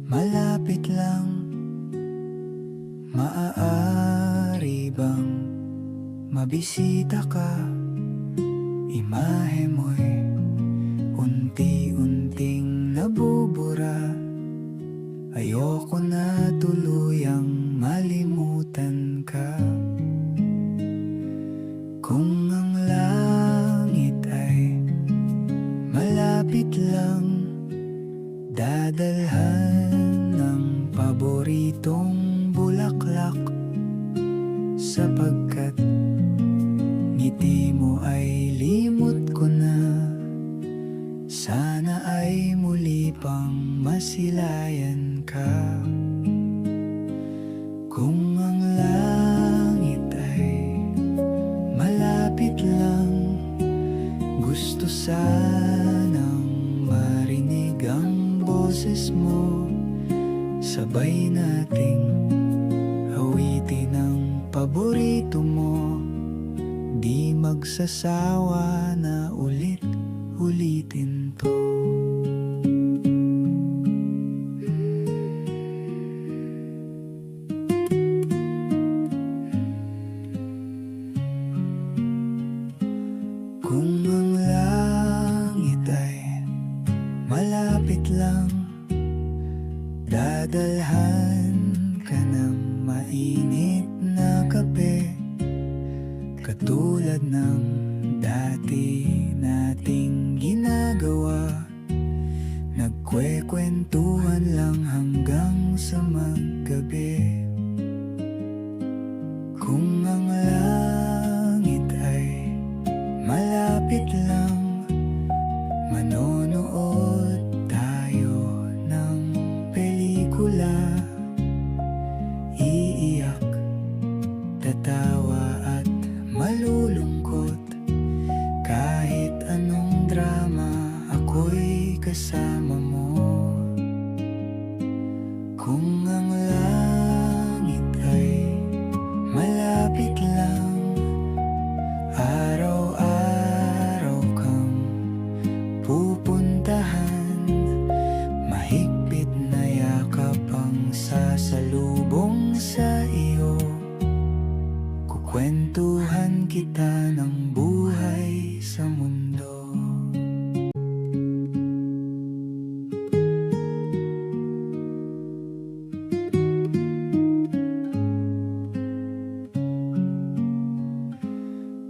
malapit lang, maaari bang mabisita ka? Imahe mo'y unti-unting nabubura. Ayoko na tuluyang malimutan ka. Kung ang langit ay malapit lang, dadalhan ng paboritong bulaklak. Sapagkat ngiti mo ay limot ko na, sana ay muli pang masilayan ka. Kung ang langit ay malapit lang, gusto sanang marinig ang boses mo. Sabay nating awitin ang paborito mo, di magsasawa na ulit-ulitin to. Kung ang langit ay malapit lang, dadalhan ka ng mainit na kape. Katulad ng dati nating ginagawa, nagkwekwentuhan lang hanggang sa maggabi. Kung ang langit ay malapit lang, manonood tayo ng pelikula. Iiyak, tatawa at malulungkot. Kahit anong drama, ako'y kasama mo. Kung ang langit ay malapit lang, araw-araw kang pupuntahan. Mahigpit na yakap ang sasalubong sa iyo. Kukwentuhan kita ng buhay sa mundo.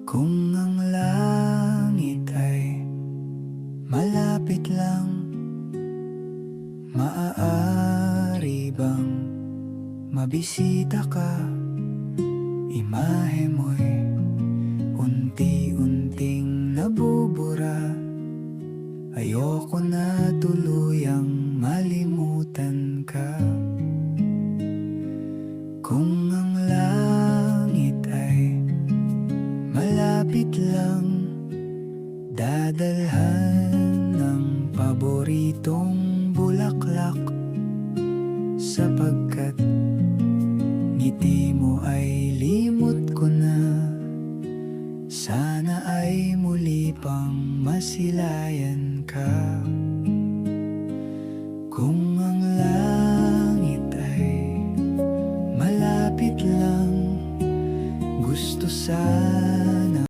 Kung ang langit ay malapit lang, maaari bang mabisita ka? Imahe mo'y unti-unting nabubura. Ayoko na tuluyang malimutan ka. Kung ang langit ay malapit lang, dadalhan ng paboritong bulaklak. Sapagkat ngiti mo ay limot ko na, sana ay muli pang masilayan ka. Kung ang langit ay malapit lang, gusto sana